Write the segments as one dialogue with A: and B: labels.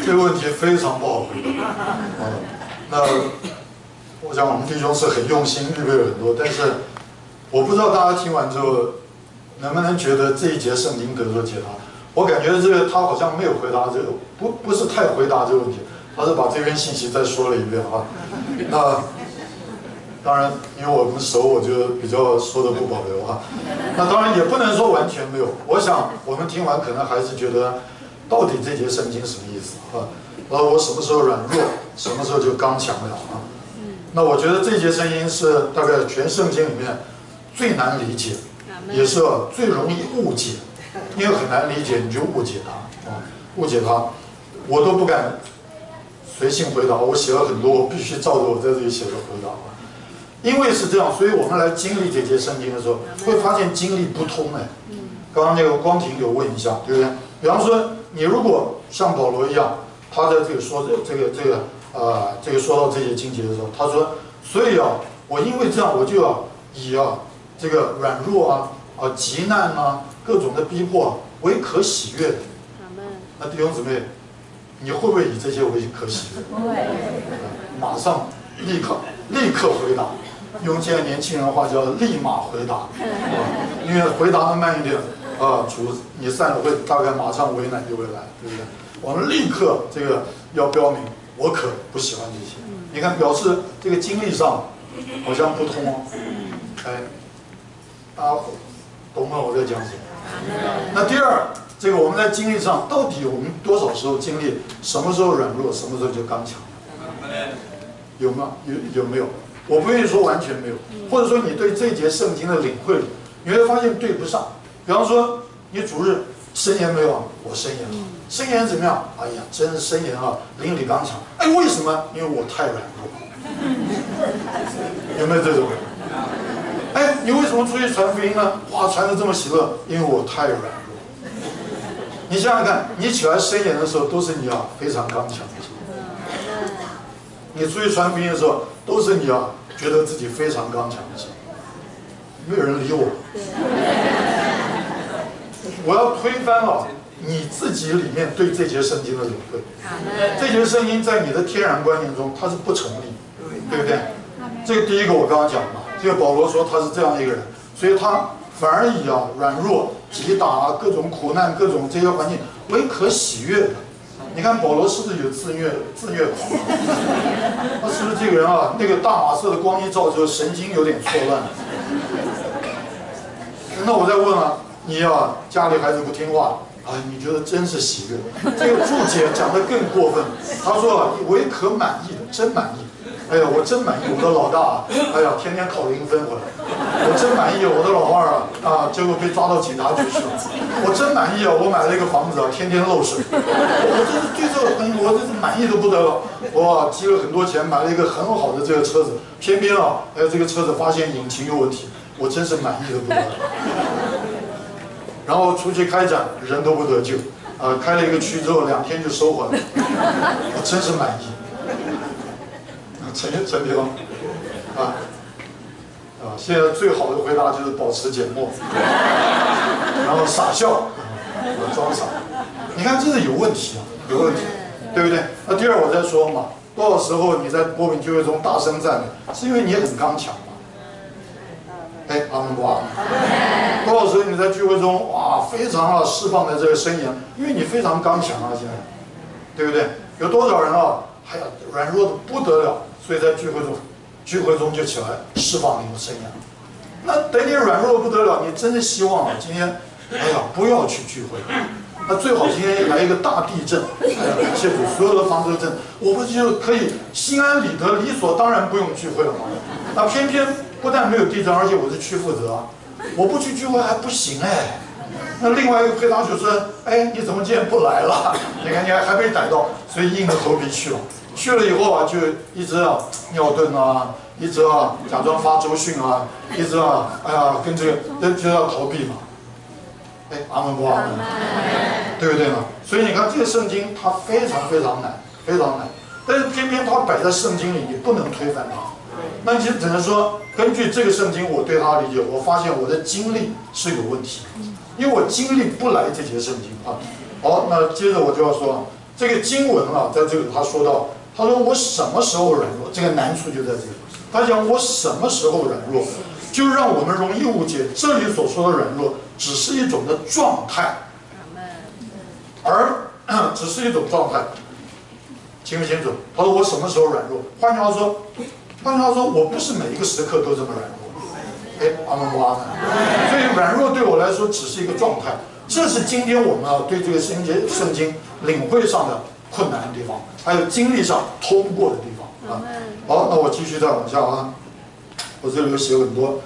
A: 这个问题非常不好回答。那我想我们弟兄是很用心，预备了很多，但是我不知道大家听完之后能不能觉得这一节圣经得到解答。我感觉这个他好像没有回答这个，不是太回答这个问题，他是把这篇信息再说了一遍啊。那当然，因为我们熟，我就比较说的不保留啊。那当然也不能说完全没有。我想我们听完可能还是觉得，到底这节圣经什么意思啊？我什么时候软弱，什么时候就刚强了啊？那我觉得这节圣经是大概全圣经里面最难理解，也是最容易误解，因为很难理解你就误解它啊，误解它，我都不敢随性回答，我写了很多，我必须照着我在这里写的回答啊。因为是这样，所以我们来经历这节圣经的时候，会发现经历不通哎。刚刚那个光庭有问一下，对不对？比方说，你如果像保罗一样，他在这个说这个说到这些经节的时候，他说，所以啊，我因为这样，我就要以这个软弱急难各种的逼迫为可喜悦的。那弟兄姊妹，你会不会以这些为可喜悦？不会。马上立刻回答。用现在年轻人的话叫立马回答，因为回答的慢一点主你散了会大概马上为难就会来，对不对？我们立刻这个要标明，我可不喜欢这些。你看，表示这个经历上好像不通哦。哎，大家懂吗？我在讲什么？那第二，这个我们在经历上到底我们多少时候经历，什么时候软弱，什么时候就刚强？有吗？有没有？我不愿意说完全没有，或者说你对这一节圣经的领会，你会发现对不上。比方说，你主日申言没有？我申言了，申言怎么样？哎呀，真是申言邻里刚强。哎，为什么？因为我太软弱。有没有这种人？哎，你为什么出去传福音呢？哇，传得这么喜乐，因为我太软弱。你想想看，你起来申言的时候，都是你非常刚强的时候。你出去传福音的时候，都是你觉得自己非常刚强的时候。没有人理我。我要推翻你自己里面对这节圣经的领会。这节圣经在你的天然观念中，它是不成立，对不对？这个第一个我刚刚讲嘛，这个保罗说他是这样一个人，所以他反而以软弱、击打各种苦难、各种这些环境为可喜悦的。你看保罗是不是有自虐狂？他是不是这个人那个大马色的光一照之后，神经有点错乱？那我再问你家里孩子不听话你觉得真是喜悦？这个注解讲得更过分，他说唯可满意的，真满意。哎呀，我真满意我的老大哎呀，天天考0分回来。我真满意我的老二结果被抓到警察局去了。我真满意我买了一个房子天天漏水。我真是对这个我真是满意的不得了。我积了很多钱买了一个很好的这个车子，偏偏这个车子发现引擎有问题，我真是满意的不得了。然后出去开展，人都不得救开了一个区之后2天就收回来，我真是满意。陈皮龙现在最好的回答就是保持缄默，然后傻笑装傻。你看这是有问题有问题，对不对？那第二我在说嘛，多少时候你在波饼聚会中大声赞美，是因为你很刚强嘛？哎，阿门不阿门？多少时候你在聚会中非常释放的这个声言，因为你非常刚强现在，对不对？有多少人哎呀软弱的不得了，所以在聚会中就起来释放你的声言。那等你软弱不得了，你真是希望今天不要去聚会。那最好今天来一个大地震，感谢主，所有的房子都震，我不就可以心安理得，理所当然不用聚会了吗？那偏偏不但没有地震，而且我是区负责，我不去聚会还不行哎。那另外一个配搭就说，哎，你怎么今天不来了？你看你还被逮到，所以硬着头皮去了。去了以后就一直尿遁一直假装发周讯一直哎呀跟这个就要逃避嘛。哎，阿门不阿门？对不对呢？所以你看这个圣经它非常非常难，非常难，但是偏偏它摆在圣经里，你不能推翻它。那你只能说，根据这个圣经我对它的理解，我发现我的经历是有问题，因为我经历不来这节圣经好，那接着我就要说，这个经文啊，在这里他说到，他说我什么时候软弱？这个难处就在这里。他讲我什么时候软弱，就让我们容易误解这里所说的软弱只是一种的状态，而只是一种状态，清不清楚？他说我什么时候软弱？换句话说，我不是每一个时刻都这么软弱。哎，阿门不阿门？所以软弱对我来说只是一个状态。这是今天我们啊对这个圣经领会上的困难的地方，还有经历上通过的地方啊。好，那我继续再往下啊，我这里有写很多。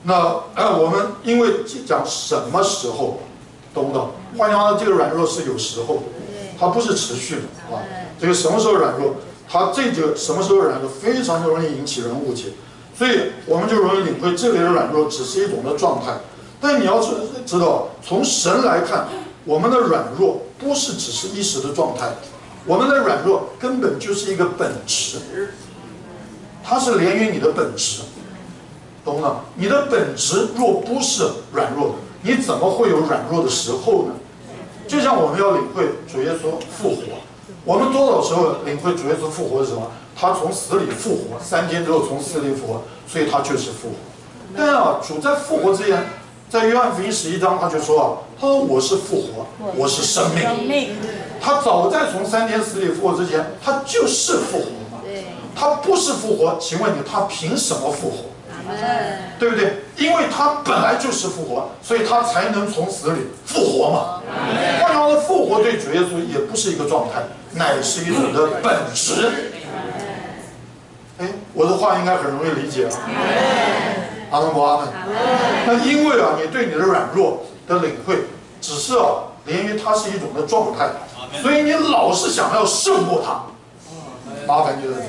A: 那我们因为讲什么时候，懂不懂？换句话说，这个软弱是有时候的，它不是持续的啊。这个什么时候软弱，它这个什么时候软弱非常容易引起人误解，所以我们就容易领会这里的软弱只是一种的状态。但你要知道，从神来看，我们的软弱不是只是一时的状态，我们的软弱根本就是一个本质，它是连于你的本质，懂吗？你的本质若不是软弱的，你怎么会有软弱的时候呢？就像我们要领会主耶稣复活，我们多少时候领会主耶稣复活是什么？他从死里复活，3天之后从死里复活，所以他就是复活。但啊，主在复活之前，在约翰福音11章，他就说啊，他说我是复活，我是生命。他早在从3天死里复活之前，他就是复活嘛。他不是复活，请问你，他凭什么复活？对不对？因为他本来就是复活，所以他才能从死里复活嘛。换句话说，复活对主耶稣也不是一个状态，乃是一种的本质。哎，我的话应该很容易理解啊。阿门不阿门？那因为啊，你对你的软弱的领会，只是啊，连于它是一种的状态，所以你老是想要胜过它，麻烦就在这里。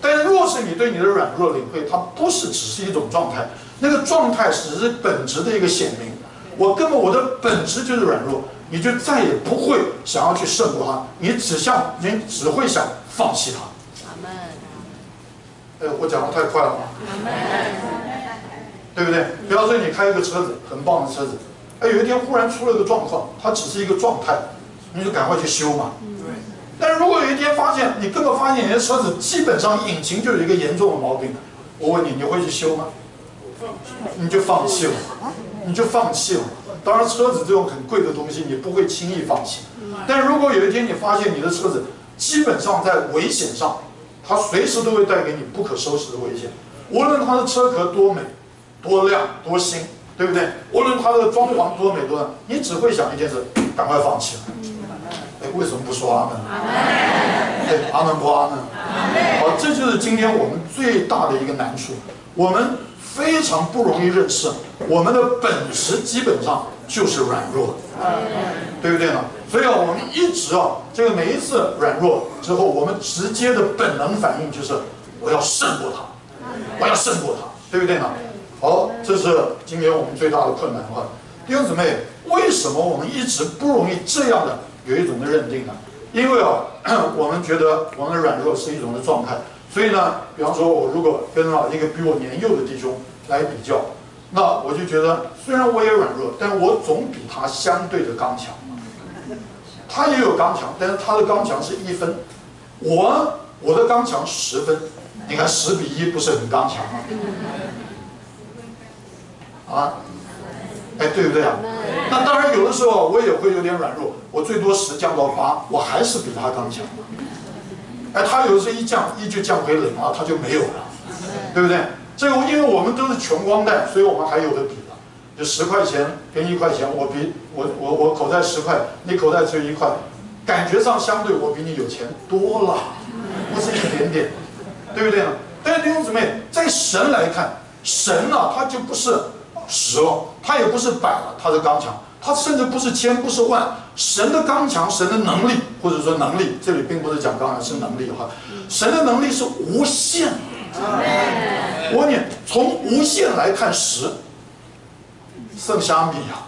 A: 但若是你对你的软弱领会，它不是只是一种状态，那个状态只是本质的一个显明。我的本质就是软弱，你就再也不会想要去胜过它，你只会想放弃它。我讲的太快了吗？对不对？比方说你开一个车子，很棒的车子，有一天忽然出了个状况，它只是一个状态，你就赶快去修嘛。但是如果有一天你根本发现你的车子基本上引擎就有一个严重的毛病，我问你，你会去修吗？你就放弃了，当然，车子这种很贵的东西，你不会轻易放弃。但如果有一天你发现你的车子基本上在危险上，它随时都会带给你不可收拾的危险，无论它的车壳多美、多亮、多新，对不对？无论它的装潢多美多亮，你只会想一件事：赶快放弃了。为什么不说阿门？阿门不阿门？好，这就是今天我们最大的一个难处，我们非常不容易认识我们的本质基本上就是软弱，对不对呢？所以啊，我们一直啊，这个每一次软弱之后，我们直接的本能反应就是我要胜过它，对不对呢？好，这是今天我们最大的困难哈。弟兄姊妹，为什么我们一直不容易这样的有一种的认定呢？因为啊，我们觉得我们的软弱是一种的状态，所以呢，比方说我如果跟一个比我年幼的弟兄来比较，那我就觉得虽然我也软弱，但我总比他相对的刚强。他也有刚强，但是他的刚强是1分，我的刚强10分，你看10比1不是很刚强吗？对不对啊？那当然有的时候我也会有点软弱，我最多10降到8，我还是比他刚强。他有的时候一就降回0啊，他就没有了，对不对？这个因为我们都是穷光蛋，所以我们还有的比了。就10块钱跟1块钱，我口袋10块，你口袋只有1块，感觉上相对我比你有钱多了，不是一点点，对不对呢？但是弟兄姊妹，在神来看，神呢，他就不是10了，他也不是100了，他的刚强，他甚至不是1000，不是万，神的刚强，神的能力，或者说能力，这里并不是讲刚强，是能力哈，神的能力是无限的。我问你，从无限来看10，剩虾米啊？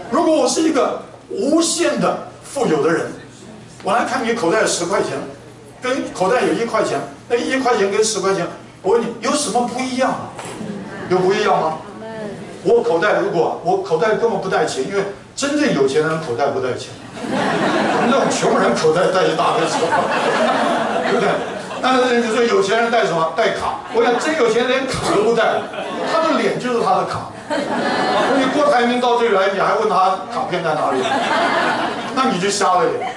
A: 如果我是一个无限的富有的人，我来看你口袋有10块钱，跟口袋有1块钱，那1块钱跟10块钱，我问你有什么不一样？有不一样吗？我口袋根本不带钱，因为真正有钱人口袋不带钱，我们这种穷人口袋带一大堆钱，对不对？那你说有钱人带什么？带卡。我想真有钱人连卡都不带，他的脸就是他的卡。你郭台铭到这里来，你还问他卡片在哪里？那你就瞎了眼。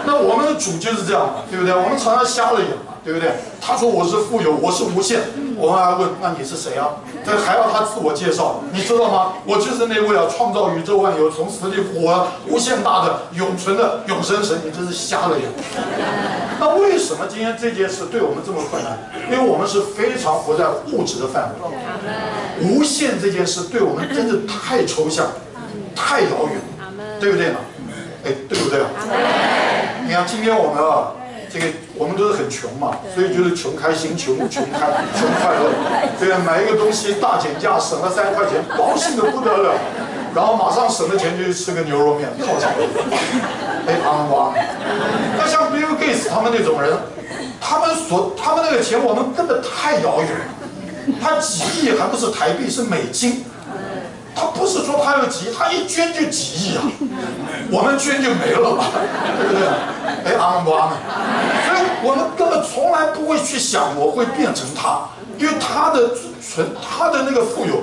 A: 那我们的主就是这样嘛，对不对？我们常常瞎了眼嘛，对不对？他说我是富有，我是无限，我们还问那你是谁啊？这还要他自我介绍，你知道吗？我就是那位创造宇宙万有、从死里复活、无限大的、永存的永生神。你真是瞎了眼。那为什么今天这件事对我们这么困难？因为我们是非常活在物质的范围，无限这件事对我们真的太抽象、太遥远，对不对呢？哎，对不对啊？你看今天我们这个我们都是很穷嘛，所以就是穷开心、穷快乐，对吧？买一个东西大减价，省了3块钱，高兴的不得了，然后马上省了钱就去吃个牛肉面犒赏。哎，安哇！那像 Bill Gates 他们那种人，他们那个钱我们根本太遥远，他几亿还不是台币，是美金。他不是说他有几亿，他一捐就几亿啊，我们捐就没了嘛，对不对？哎，阿门不阿门？所以我们根本从来不会去想我会变成他，因为他的那个富有，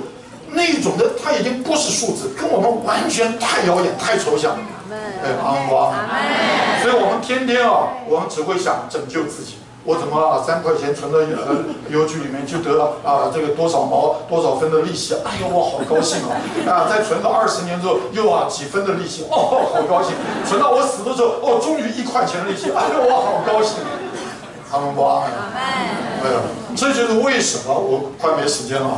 A: 那一种的他已经不是数字，跟我们完全太遥远、太抽象。哎，阿门不阿门？所以我们天天我们只会想拯救自己。我怎么3块钱存到邮局里面就得这个多少分的利息？哎呦，我好高兴再存到20年之后又几分的利息，好高兴！存到我死的时候，终于1块钱利息，哎呦，我好高兴！他们不阿门。哎呀，这就是为什么我快没时间了，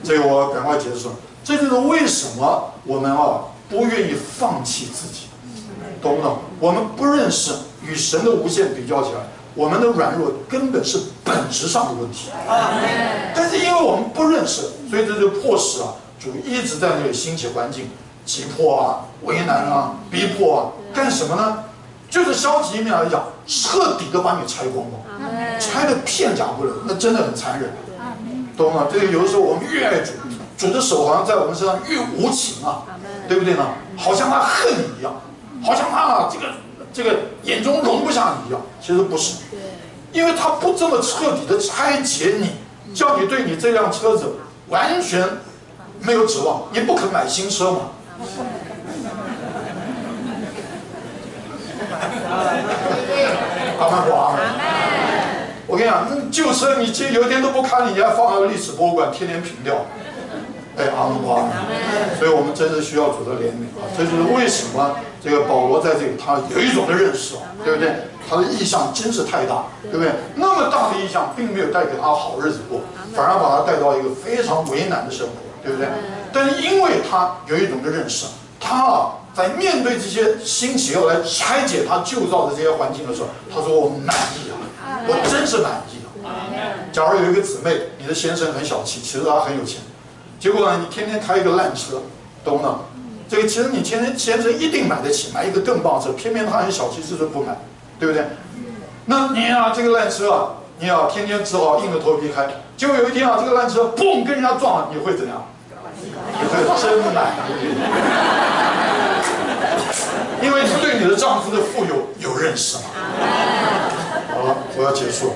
A: 这个我赶快结束。这就是为什么我们不愿意放弃自己，懂不懂？我们不认识与神的无限比较起来。我们的软弱根本是本质上的问题，但是因为我们不认识，所以这就迫使主一直在那里兴起环境，急迫为难逼迫干什么呢？就是消极一面来讲，彻底的把你拆光光，拆的片甲不留，那真的很残忍，懂吗？这个有的时候我们越爱主的手好像在我们身上越无情对不对呢？好像他恨你一样，好像他这个眼中容不下你一样，其实不是，因为他不这么彻底的拆解你，叫你对你这辆车子完全没有指望，你不肯买新车嘛。阿门不阿门？我跟你讲，那旧车你有一天都不看，你还放在历史博物馆天天评掉。哎，阿门不阿门？所以我们真是需要主的怜悯这就是为什么这个保罗在这里他有一种的认识对不对？他的意向真是太大，对不对？那么大的意向并没有带给他好日子过，反而把他带到一个非常为难的生活，对不对？但是因为他有一种的认识，他在面对这些新奇要来拆解他旧造的这些环境的时候，他说我满意我真是满意假如有一个姊妹，你的先生很小气，其实他很有钱。结果呢，你天天开一个烂车，懂不懂？这个其实你先生一定买得起，买一个更棒的车，偏偏他很小气，就是不买，对不对？那你这个烂车你天天只好硬着头皮开。结果有一天这个烂车嘣跟人家撞了，你会怎样？你会真满意，因为你对你的丈夫的富有认识嘛。好了，我要结束。